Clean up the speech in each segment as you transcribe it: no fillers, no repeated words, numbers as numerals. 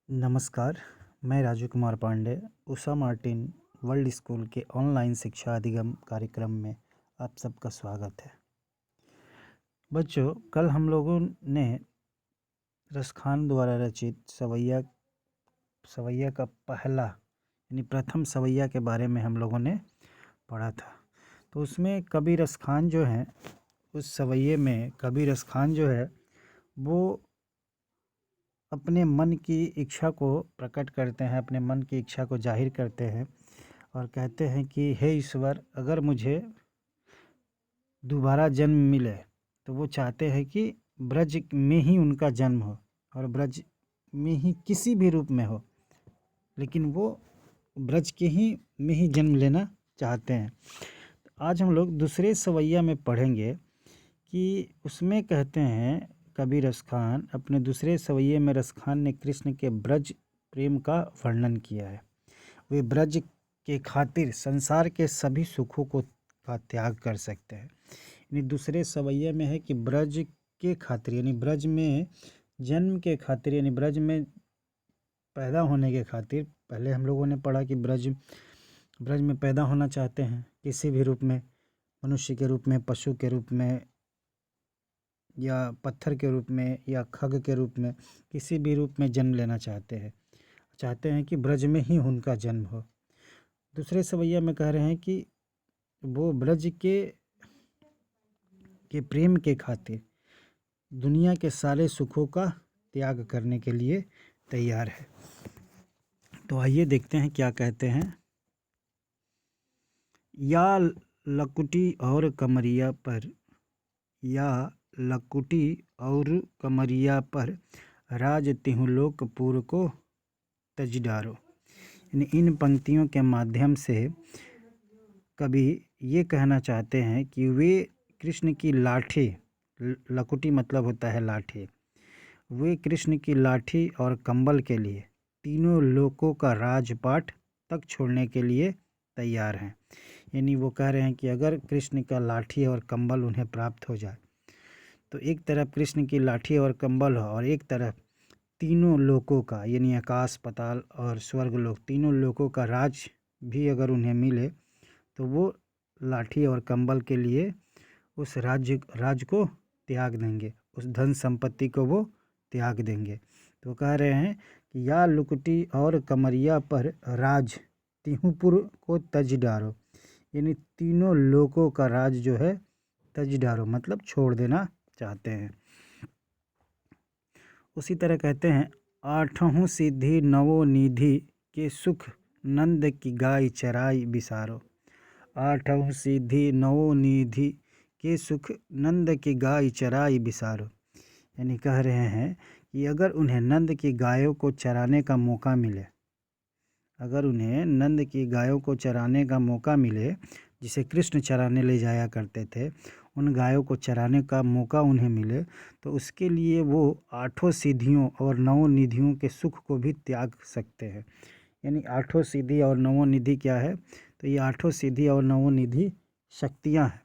नमस्कार, मैं Raju Kumar Pandey Usha Martin world school के ऑनलाइन शिक्षा अधिगम कार्यक्रम में आप सबका स्वागत है। बच्चों, कल हम लोगों ने रसखान द्वारा रचित सवैया का पहला यानी प्रथम सवैया के बारे में हम लोगों ने पढ़ा था। तो उसमें कवि रसखान जो हैं, उस सवैये में कवि रसखान जो है वो अपने मन की इच्छा को प्रकट करते हैं, अपने मन की इच्छा को जाहिर करते हैं और कहते हैं कि हे ईश्वर, अगर मुझे दोबारा जन्म मिले तो वो चाहते हैं कि ब्रज में ही उनका जन्म हो और ब्रज में ही किसी भी रूप में हो, लेकिन वो ब्रज के ही में ही जन्म लेना चाहते हैं। आज हम लोग दूसरे सवैया में पढ़ेंगे कि उसमें कहते हैं कवि रसखान अपने दूसरे सवैये में रसखान ने कृष्ण के ब्रज प्रेम का वर्णन किया है। वे ब्रज के खातिर संसार के सभी सुखों का त्याग कर सकते हैं। यानी दूसरे सवैये में है कि ब्रज के खातिर यानी ब्रज में जन्म के खातिर यानी ब्रज में पैदा होने के खातिर, पहले हम लोगों ने पढ़ा कि ब्रज में पैदा होना चाहते हैं किसी भी रूप में, मनुष्य के रूप में, पशु के रूप में या पत्थर के रूप में या खग के रूप में, किसी भी रूप में जन्म लेना चाहते हैं कि ब्रज में ही उनका जन्म हो। दूसरे सवैया में कह रहे हैं कि वो ब्रज के प्रेम के खातिर दुनिया के सारे सुखों का त्याग करने के लिए तैयार है। तो आइए देखते हैं क्या कहते हैं। या लकुटी और कमरिया पर राज तिहुलोकपुर को तज डारो। इन पंक्तियों के माध्यम से कवि ये कहना चाहते हैं कि वे कृष्ण की लाठी, लकुटी मतलब होता है लाठी, वे कृष्ण की लाठी और कंबल के लिए तीनों लोकों का राजपाट तक छोड़ने के लिए तैयार हैं। यानी वो कह रहे हैं कि अगर कृष्ण का लाठी और कंबल उन्हें प्राप्त हो जाए तो एक तरफ कृष्ण की लाठी और कंबल हो और एक तरफ तीनों लोकों का यानी आकाश, पाताल और स्वर्ग लोक, तीनों लोकों का राज भी अगर उन्हें मिले तो वो लाठी और कंबल के लिए उस राज को त्याग देंगे, उस धन संपत्ति को वो त्याग देंगे। तो कह रहे हैं कि या लुकुटी और कमरिया पर राज तिहुपुर को तज डारो, यानी तीनों लोकों का राज जो है तज डारो मतलब छोड़ देना चाहते हैं। उसी तरह कहते हैं आठों सिद्धि नवो निधि के सुख नंद की गाय चराई बिसारो। आठों सिद्धि नवो निधि के सुख नंद की गाय चराई बिसारो, यानी कह रहे हैं कि अगर उन्हें नंद की गायों को चराने का मौका मिले, अगर उन्हें नंद की गायों को चराने का मौका मिले, जिसे कृष्ण चराने ले जाया करते थे, उन गायों को चराने का मौका उन्हें मिले तो उसके लिए वो आठों सिद्धियों और नवों निधियों के सुख को भी त्याग सकते हैं। यानी आठों सिद्धि और नवों निधि क्या है? तो ये आठों सिद्धि और नवों निधि शक्तियाँ हैं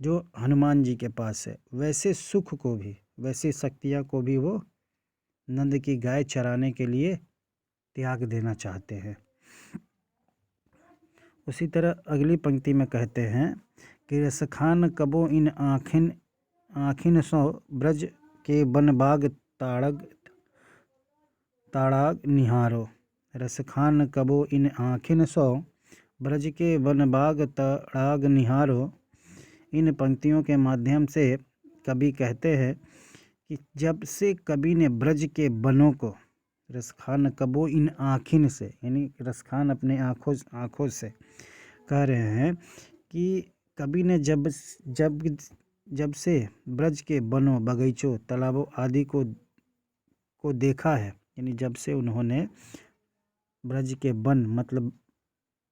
जो हनुमान जी के पास है। वैसे सुख को भी, वैसी शक्तियाँ को भी वो नंद की गाय चराने के लिए त्याग देना चाहते हैं। उसी तरह अगली पंक्ति में कहते हैं कि रसखान कबो इन आँखिन सो ब्रज के बनबाग ताड़ाग निहारो। रसखान कबो इन आँखिन सो ब्रज के बनबाग ताड़ाग निहारो। इन पंक्तियों के माध्यम से कवि कहते हैं कि जब से कवि ने ब्रज के बनों को, रसखान कबो इन आँखिन से यानी रसखान अपने आँखों से कह रहे हैं कि कवि ने जब से ब्रज के बनों, बगीचों, तालाबों आदि को देखा है, यानी जब से उन्होंने ब्रज के वन मतलब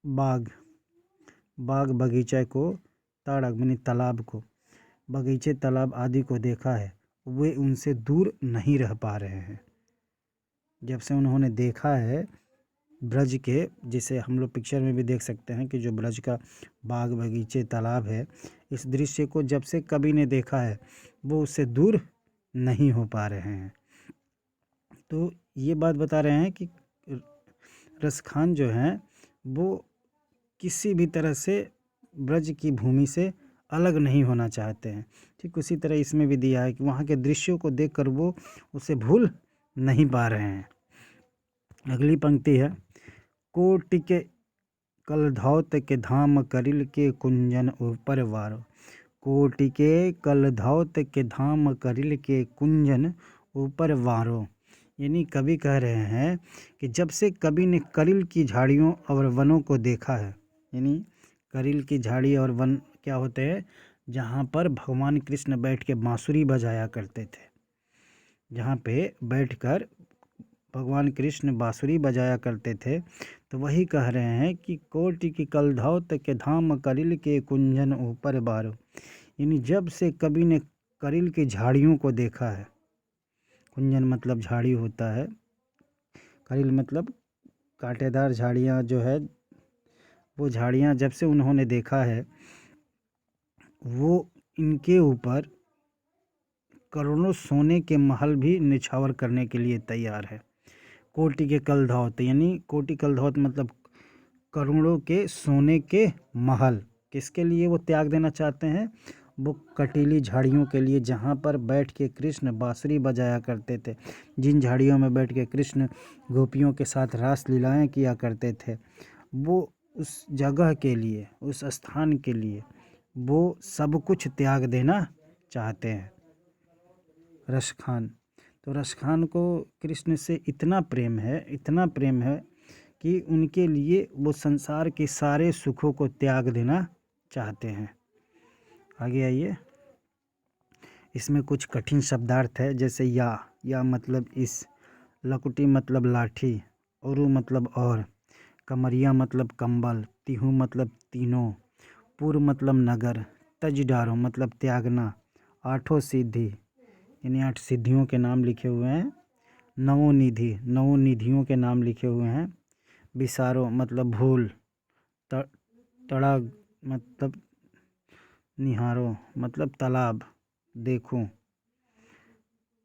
बाग बगीचे को, ताड़क यानी तालाब को, बगीचे तालाब आदि को देखा है, वे उनसे दूर नहीं रह पा रहे हैं। जब से उन्होंने देखा है ब्रज के, जिसे हम लोग पिक्चर में भी देख सकते हैं कि जो ब्रज का बाग बगीचे तालाब है, इस दृश्य को जब से कवि ने देखा है वो उससे दूर नहीं हो पा रहे हैं। तो ये बात बता रहे हैं कि रसखान जो हैं वो किसी भी तरह से ब्रज की भूमि से अलग नहीं होना चाहते हैं। ठीक उसी तरह इसमें भी दिया है कि वहाँ के दृश्यों को देखकर वो उसे भूल नहीं पा रहे हैं। अगली पंक्ति है, कोटि के कलधौत के धाम करिल के कुंजन ऊपर वारो। कोटि के कलधौत के धाम करिल के कुंजन ऊपर वारो। यानी कवि कह रहे हैं कि जब से कवि ने करिल की झाड़ियों और वनों को देखा है, यानी करिल की झाड़ी और वन क्या होते हैं, जहाँ पर भगवान कृष्ण बैठ के बांसुरी बजाया करते थे, जहाँ पे बैठकर भगवान कृष्ण बांसुरी बजाया करते थे, तो वही कह रहे हैं कि कोटि की कलधौत के धाम करिल के कुंजन ऊपर बारो। यानी जब से कवि ने करिल की झाड़ियों को देखा है, कुंजन मतलब झाड़ी होता है, करिल मतलब कांटेदार झाड़ियाँ जो है, वो झाड़ियाँ जब से उन्होंने देखा है, वो इनके ऊपर करोड़ों सोने के महल भी निछावर करने के लिए तैयार है। कोटि के कलधौत, यानी कोटि कलधौत मतलब करोड़ों के सोने के महल किसके लिए वो त्याग देना चाहते हैं, वो कटीली झाड़ियों के लिए, जहाँ पर बैठ के कृष्ण बांसुरी बजाया करते थे, जिन झाड़ियों में बैठ के कृष्ण गोपियों के साथ रास लीलाएं किया करते थे, वो उस जगह के लिए, उस स्थान के लिए वो सब कुछ त्याग देना चाहते हैं रसखान। तो रसखान को कृष्ण से इतना प्रेम है, इतना प्रेम है कि उनके लिए वो संसार के सारे सुखों को त्याग देना चाहते हैं। आगे आइए, इसमें कुछ कठिन शब्दार्थ है, जैसे या मतलब इस, लकुटी मतलब लाठी, औरु मतलब और, कमरिया मतलब कंबल, तिहु मतलब तीनों, पूर्व मतलब नगर, तज डारो मतलब त्यागना, आठों सिद्धि यानी 8 सिद्धियों के नाम लिखे हुए हैं, नवोनिधि 9 निधियों के नाम लिखे हुए हैं, विसारो मतलब भूल, तड़ा मतलब निहारो मतलब तालाब देखूं,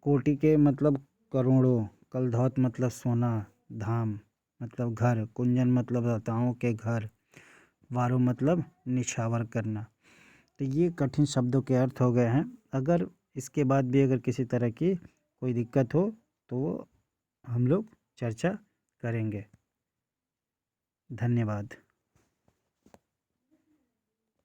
कोटि के मतलब करोड़ों, कलधौत मतलब सोना, धाम मतलब घर, कुंजन मतलब लताओं के घर, वारो मतलब निछावर करना। तो ये कठिन शब्दों के अर्थ हो गए हैं। अगर इसके बाद भी अगर किसी तरह की कोई दिक्कत हो तो वो हम लोग चर्चा करेंगे। धन्यवाद।